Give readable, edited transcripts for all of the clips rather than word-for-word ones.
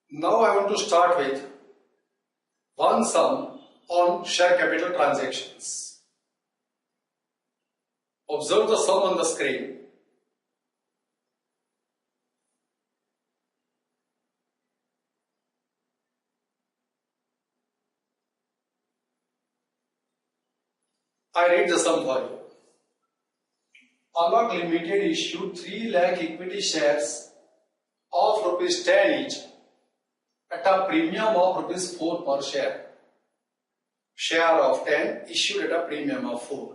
Now I want to start with one sum on share capital transactions. Observe the sum on the screen. I read the sum for you. Alok Limited issued 3 lakh equity shares of rupees 10 each at a premium of rupees 4 per share. Share of 10 issued at a premium of 4.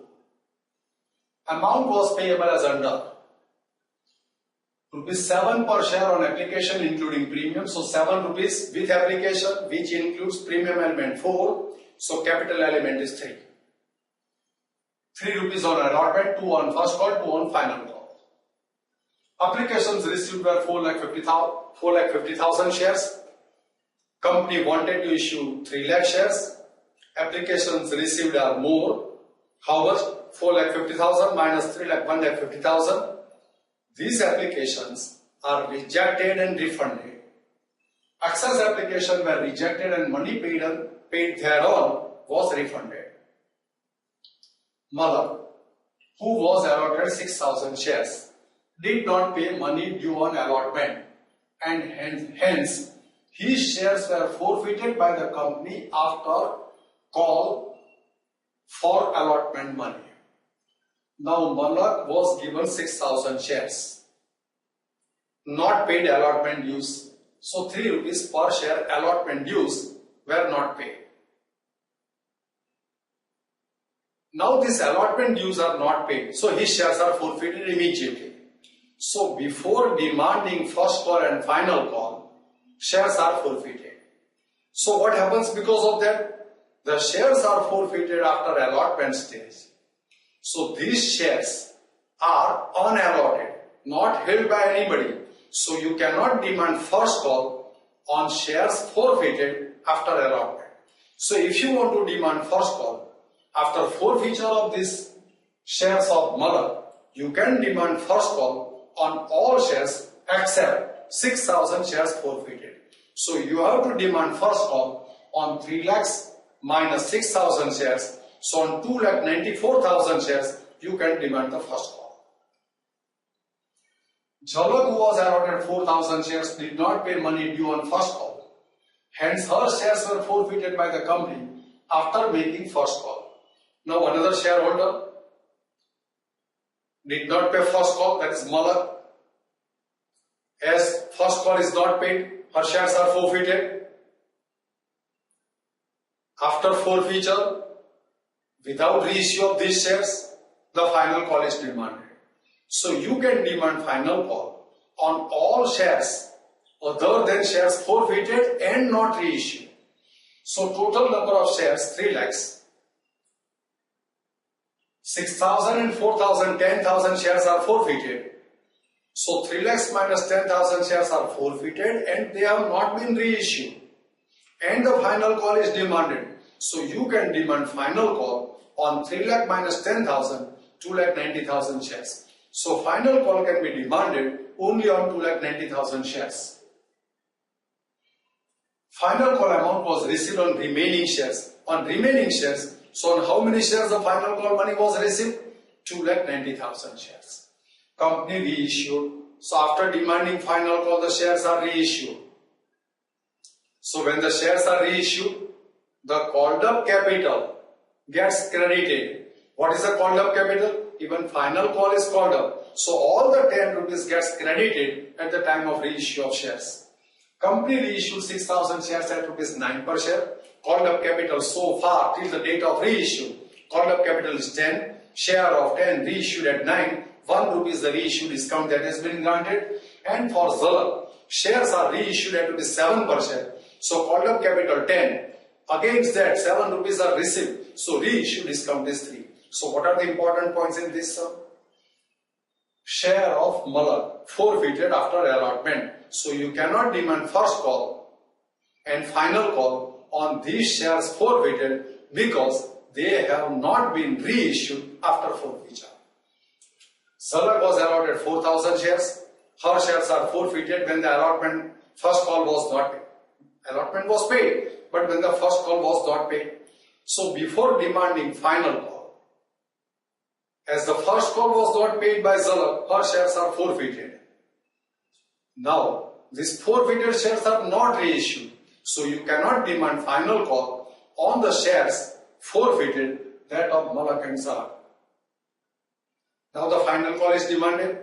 Amount was payable as under. Rupees 7 per share on application including premium. So 7 rupees with application, which includes premium element 4. So capital element is 3. 3 rupees on allotment, 2 on first call, 2 on final call. Applications received were 4,50,000 shares. Company wanted to issue 3 lakh shares. Applications received are more. How much? 4,50,000 minus 3,150,000. These applications are rejected and refunded. Excess applications were rejected and money paid thereon was refunded. Malak, who was allotted 6,000 shares, did not pay money due on allotment and hence his shares were forfeited by the company after call for allotment money. Now Malak was given 6,000 shares, not paid allotment dues. So 3 rupees per share allotment dues were not paid. Now these allotment dues are not paid, so his shares are forfeited immediately. So before demanding first call and final call, shares are forfeited. So what happens because of that? The shares are forfeited after allotment stage. So these shares are unallotted, not held by anybody. So you cannot demand first call on shares forfeited after allotment. So if you want to demand first call after forfeiture of these shares of Malak, you can demand first call on all shares except 6,000 shares forfeited. So you have to demand first call on 3 lakhs minus 6,000 shares. So on 2,94,000 shares, you can demand the first call. Jhalak, who was allotted 4,000 shares, did not pay money due on first call. Hence, her shares were forfeited by the company after making first call. Now another shareholder did not pay first call, that is Malak. As first call is not paid, her shares are forfeited. After forfeiture, without reissue of these shares, the final call is demanded. So you can demand final call on all shares other than shares forfeited and not reissued. So total number of shares 3 lakhs. 6,000 and 4,000, 10,000 shares are forfeited. So 3 lakhs minus 10,000 shares are forfeited and they have not been reissued. And the final call is demanded. So you can demand final call on 3 lakh minus 10,000, 2,90,000 shares. So final call can be demanded only on 2,90,000 shares. Final call amount was received on remaining shares. On remaining shares, so on how many shares the final call money was received? 2,90,000 shares. Company reissued. So after demanding final call, the shares are reissued. So when the shares are reissued, the called up capital gets credited. What is the called up capital? Even final call is called up. So all the 10 rupees gets credited at the time of reissue of shares. Company reissued 6,000 shares at rupees 9 per share. Called up capital so far till the date of reissue. Called up capital is 10. Share of 10 reissued at 9. 1 rupee is the reissue discount that has been granted. And for Jhalak, shares are reissued at rupees 7 per share. So called up capital 10. Against that 7 rupees are received. So reissue discount is 3. So what are the important points in this sum? Share of Malak forfeited after allotment. So you cannot demand first call and final call on these shares forfeited because they have not been reissued after forfeiture. Jhalak was allotted 4,000 shares. Her shares are forfeited when the allotment first call was not allotment was paid, but when the first call was not paid. So before demanding final call, as the first call was not paid by Zalak, her shares are forfeited. Now, these forfeited shares are not reissued. So you cannot demand final call on the shares forfeited, that of Malak and Zalak. Now the final call is demanded.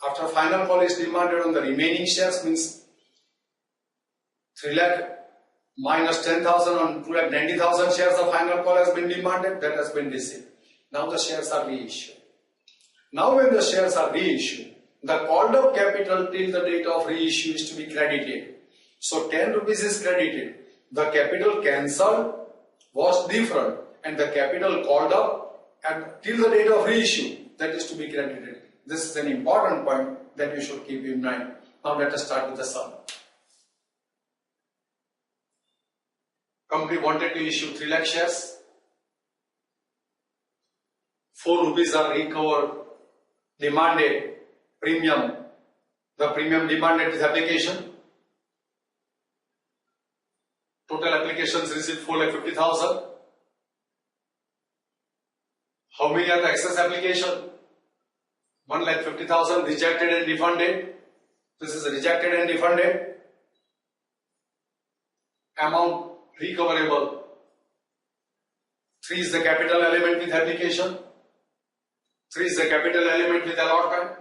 After final call is demanded on the remaining shares, means 3 lakh minus 10,000 on 2,90,000 shares, the final call has been demanded, that has been received. Now the shares are reissued. Now when the shares are reissued, the called up capital till the date of reissue is to be credited. So 10 rupees is credited. The capital cancelled was different and the capital called up and till the date of reissue, that is to be credited. This is an important point that you should keep in mind. Now let us start with the sum. Company wanted to issue 3 lakh shares. 4 rupees are recovered, demanded premium. The premium demanded with application. Total applications received 4,50,000. How many are the excess application? 1,50,000 rejected and refunded. This is rejected and refunded. Amount recoverable. 3 is the capital element with application. 3 is the capital element with allotment.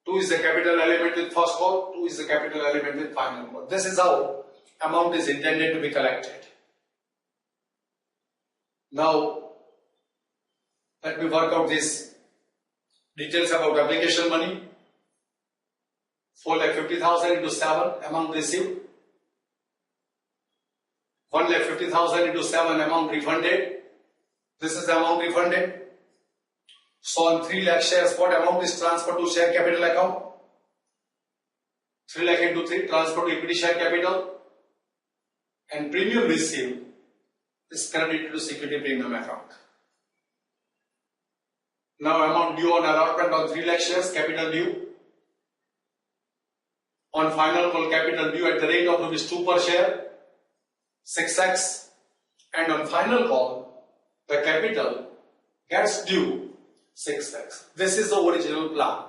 2 is the capital element with first call. 2 is the capital element with final call. This is how amount is intended to be collected. Now, let me work out these details about application money. 4,50,000 into 7 amount received. 1,50,000 into 7 amount refunded. This is the amount refunded. So on 3 lakh shares, what amount is transferred to share capital account? 3 lakh into 3 transferred to equity share capital. And premium received is credited to security premium account. Now amount due on allotment on 3 lakh shares, capital due. On final call, capital due at the rate of ₹2 per share, 6x. And on final call, the capital gets due 6x. This is the original plan.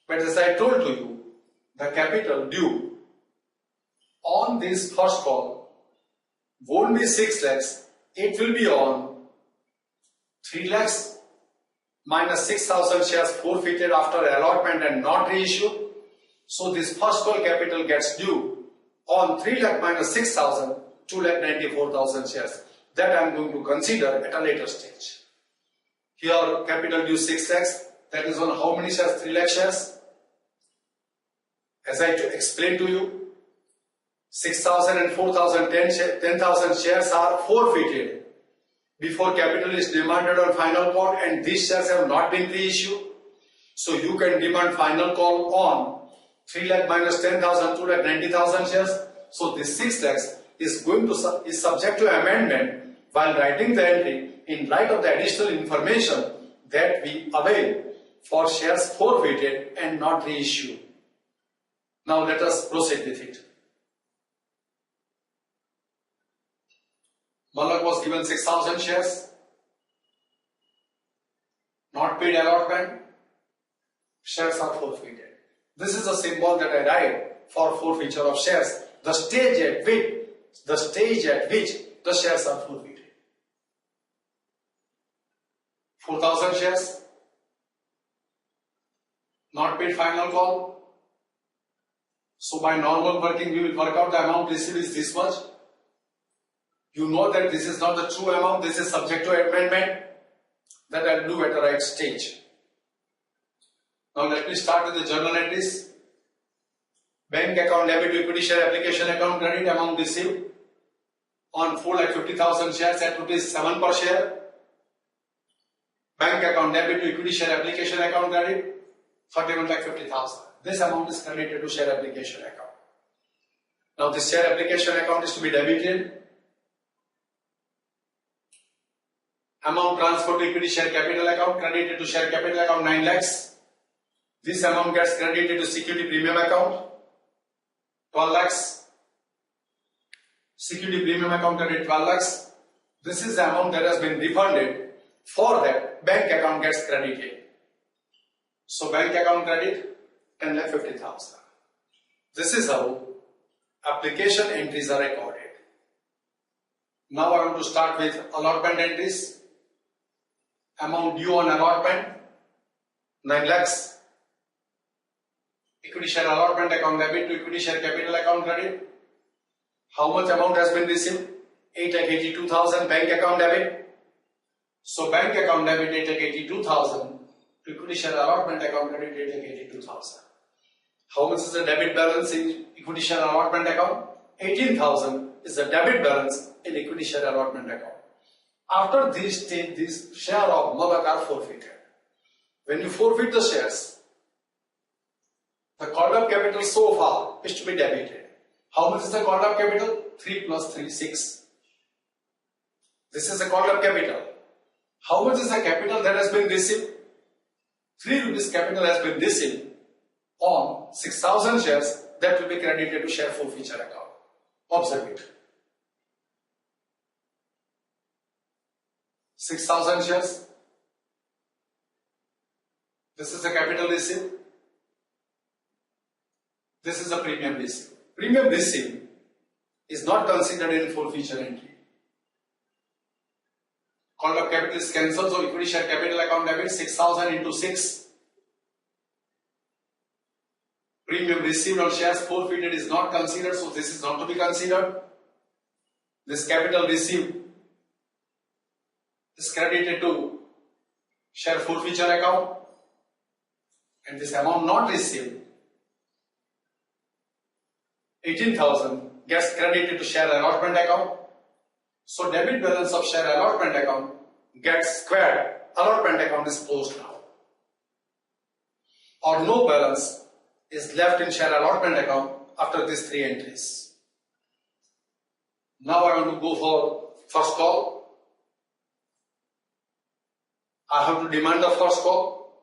But as I told to you, the capital due on this first call won't be 6 lakhs, it will be on 3 lakhs minus 6,000 shares forfeited after allotment and not reissued. So this first call capital gets due on 3 lakh minus 6,000, 2,94,000 shares. That I am going to consider at a later stage. Here capital due 6 lakhs, that is on how many shares? 3 lakh shares. As I explained to you, 6,000 and 4,000, 10,000 shares are forfeited before capital is demanded on final call, and these shares have not been reissued. So you can demand final call on 3 lakh minus 10,000, 2,90,000 shares. So this 6 lakhs is subject to amendment while writing the entry in light of the additional information that we avail for shares forfeited and not reissued. Now let us proceed with it. Malak was given 6,000 shares, not paid allotment, shares are forfeited. This is a symbol that I write for forfeiture of shares, the stage at which the shares are forfeited. 4,000 shares, not paid final call. So by normal working, we will work out the amount received is this much. You know that this is not the true amount, this is subject to amendment. That I will do at the right stage. Now let me start with the journal entries. Bank account debit to equity share application account credit amount received on 4,50,000 shares at ₹7 per share. Bank account debit to equity share application account credit 41,50,000. This amount is credited to share application account. Now this share application account is to be debited. Amount transferred to equity share capital account credited to share capital account 9 lakhs. This amount gets credited to security premium account 12 lakhs. security premium account credit 12 lakhs. This is the amount that has been refunded. For that, bank account gets credited. So bank account credit 10 lakh 50,000. This is how application entries are recorded. Now I want to start with allotment entries. Amount due on allotment 9 lakhs. Equity share allotment account debit to equity share capital account credit. How much amount has been received? 8,82,000 bank account debit. So bank account debit 8,82,000 to equity share allotment account credit 8,82,000. How much is the debit balance in equity share allotment account? 18,000 is the debit balance in equity share allotment account. After this stage, this share of Malak are forfeited. When you forfeit the shares, the called up capital so far is to be debited. How much is the called up capital? 3 plus 3, 6. This is the called up capital. How much is the capital that has been received? 3 rupees capital has been received on 6,000 shares that will be credited to share forfeiture account. Observe it. 6,000 shares. This is the capital received. This is the premium received. Premium received is not considered in forfeiture entry. Called up capital is cancelled, so equity share capital account debit 6,000 into 6. Premium received on shares forfeited is not considered, so this is not to be considered. This capital received is credited to share forfeiture account, and this amount not received, 18,000, gets credited to share allotment account. So debit balance of share allotment account gets squared. Allotment account is closed now. Or no balance is left in share allotment account after these 3 entries. Now I want to go for first call. I have to demand the first call.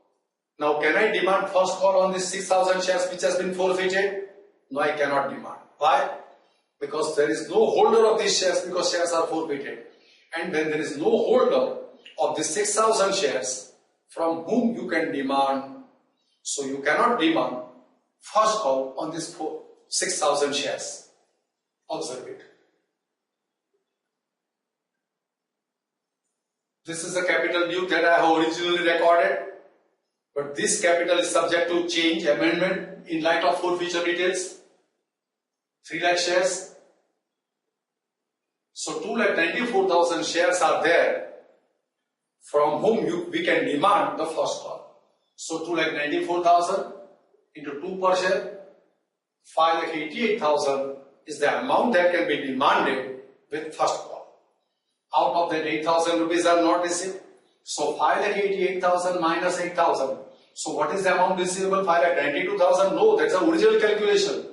Now can I demand first call on this 6,000 shares which has been forfeited? No, I cannot demand. Why? Because there is no holder of these shares, because shares are forfeited. And when there is no holder of the 6,000 shares from whom you can demand, so you cannot demand first call on this 6,000 shares. Observe it. This is the capital due that I have originally recorded, but this capital is subject to change, amendment in light of forfeiture details. 3 lakh shares. So 2,94,000 shares are there from whom we can demand the first call. So 2,94,000 into 2 per share, 5,88,000 is the amount that can be demanded with first call. Out of that 8,000 rupees are not received. So 5,88,000 minus 8,000. So what is the amount receivable? 5,92,000? No, that's the original calculation.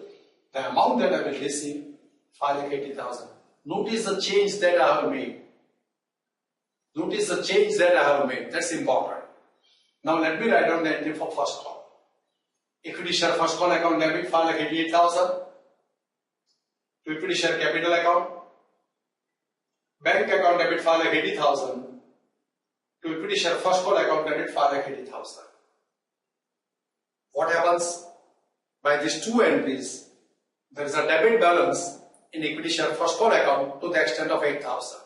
The amount that I will receive, 5,80,000. Notice the change that I have made. Notice the change that I have made. That's important. Now let me write down the entry for first call. Equity share first call account debit 5,88,000 to equity share capital account. Bank account debit 5,80,000 to equity share first call account debit 5,80,000. What happens? By these 2 entries, there is a debit balance in equity share first call account to the extent of 8,000.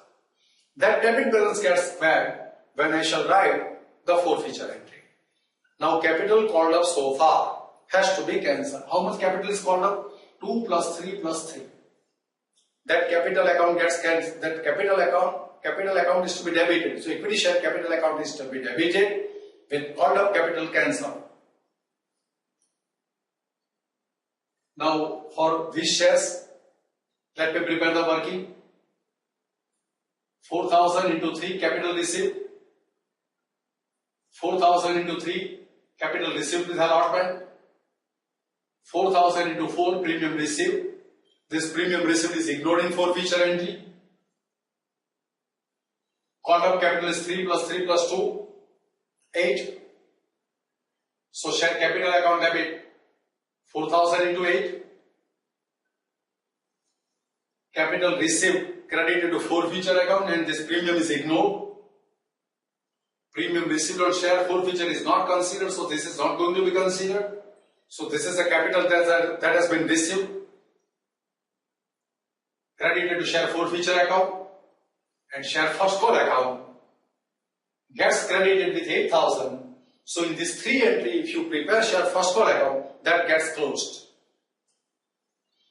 That debit balance gets back when I shall write the forfeiture entry. Now capital called up so far has to be cancelled. How much capital is called up? 2 plus 3 plus 3. That capital account gets cancelled. That capital account is to be debited. So equity share capital account is to be debited with called up capital cancelled. Now for these shares, let me prepare the working. 4,000 into 3 capital received. 4,000 into 3 capital received with allotment. 4,000 into 4 premium received. This premium received is ignored in forfeiture entry. Called up capital is 3 plus 3 plus 2, 8. So share capital account debit 4,000 into 8. capital received credited to forfeiture account and this premium is ignored. Premium received on share forfeiture is not considered, so this is not going to be considered. So this is the capital that has been received, credited to share forfeiture account, and share first call account gets credited with 8,000. So in this 3 entry, if you prepare share first call account, that gets closed.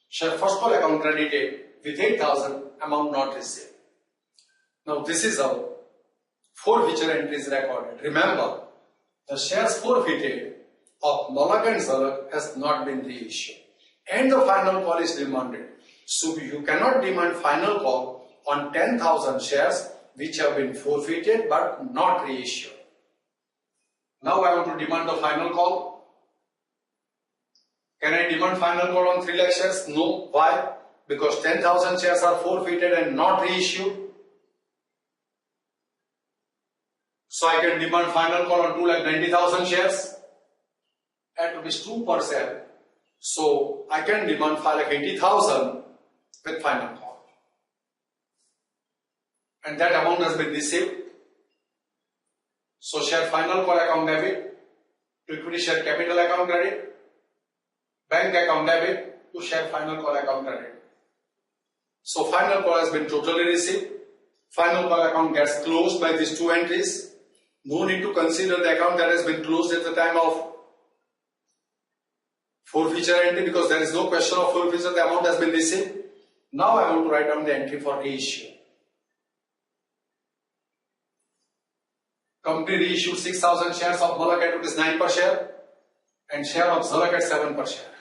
Share first call account credited with 8,000, amount not received. Now this is how forfeiture entry is recorded. Remember, the shares forfeited of Malak and Zalak has not been reissued and the final call is demanded. So you cannot demand final call on 10,000 shares which have been forfeited but not reissued. Now I want to demand the final call. Can I demand final call on 3 lakh shares? No. Why? Because 10,000 shares are forfeited and not reissued. So I can demand final call on 2,90,000 shares at ₹2 per share. So I can demand 5,80,000 with final call. And that amount has been received. So share final call account debit to equity share capital account credit, bank account debit to share final call account credit. So final call has been totally received. Final call account gets closed by these 2 entries. No need to consider the account that has been closed at the time of forfeiture entry because there is no question of forfeiture, the amount has been received. Now I want to write down the entry for reissue. Company reissued 6,000 shares of Malak at ₹9 per share and share of Zalak at 7 per share.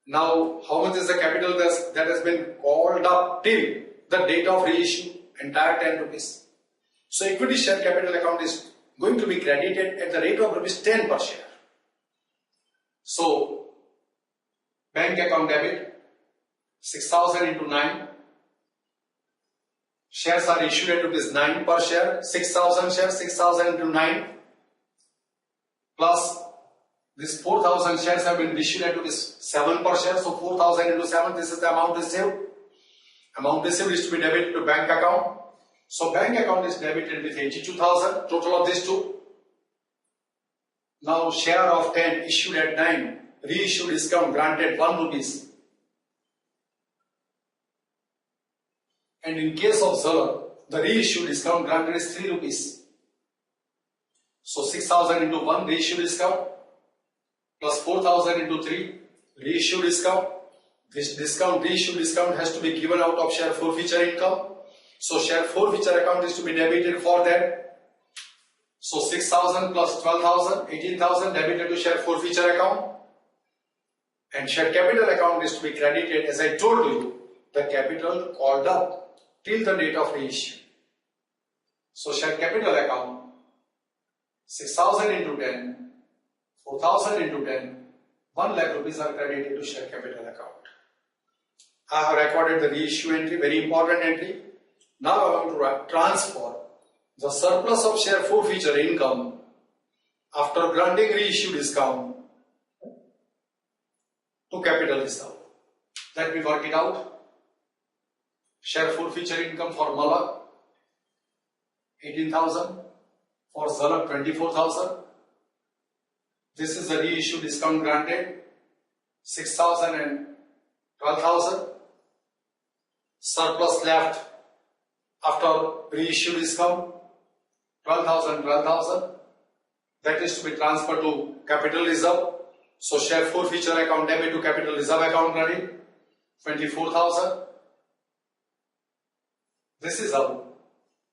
Now how much is the capital that has been called up till the date of reissue? Entire 10 rupees. So equity share capital account is going to be credited at the rate of ₹10 per share. So bank account debit 6,000 into 9. Shares are issued at ₹9 per share. 6,000 shares, 6,000 into 9 plus this 4,000 shares have been issued at ₹7 per share. So 4,000 into 7, this is the amount received. Amount received is to be debited to bank account. So bank account is debited with 82,000, total of these 2. Now share of 10 issued at 9, reissue discount granted 1 rupees. And in case of Zalak, the reissue discount granted is 3 rupees. So 6,000 into 1 reissue discount plus 4,000 into 3 reissue discount. This reissue discount has to be given out of share forfeiture income. So share forfeiture account is to be debited for that. So 6,000 plus 12,000, 18,000 debited to share forfeiture account. And share capital account is to be credited, as I told you, the capital called up till the date of reissue. So share capital account 6,000 into 10, 4,000 into 10, 1 lakh rupees are credited to share capital account. I have recorded the reissue entry, very important entry. Now I want to transfer the surplus of share forfeiture income after granting reissue discount to capital reserve. Let me work it out. Share forfeiture income for Malak 18,000, for Zalak 24,000. This is the reissue discount granted 6,000 and 12,000. Surplus left after reissue discount 12,000, 12,000. That is to be transferred to capital reserve. So share forfeiture account debit to capital reserve account credit 24,000. This is how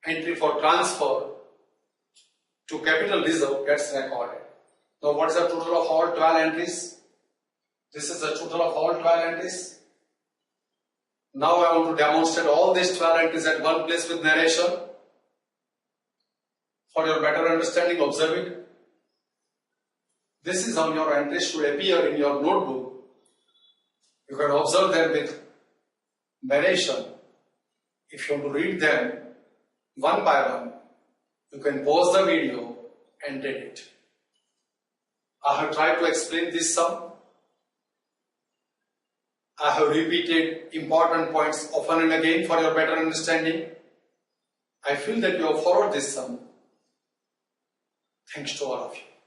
entry for transfer to capital reserve gets recorded. Now what is the total of all 12 entries? This is the total of all 12 entries. Now I want to demonstrate all these 12 entries at one place with narration. For your better understanding, observe it. This is how your entries should appear in your notebook. You can observe them with narration. If you want to read them one by one, you can pause the video and read it. I have tried to explain this sum. I have repeated important points often and again for your better understanding. I feel that you have followed this sum. Thanks to all of you.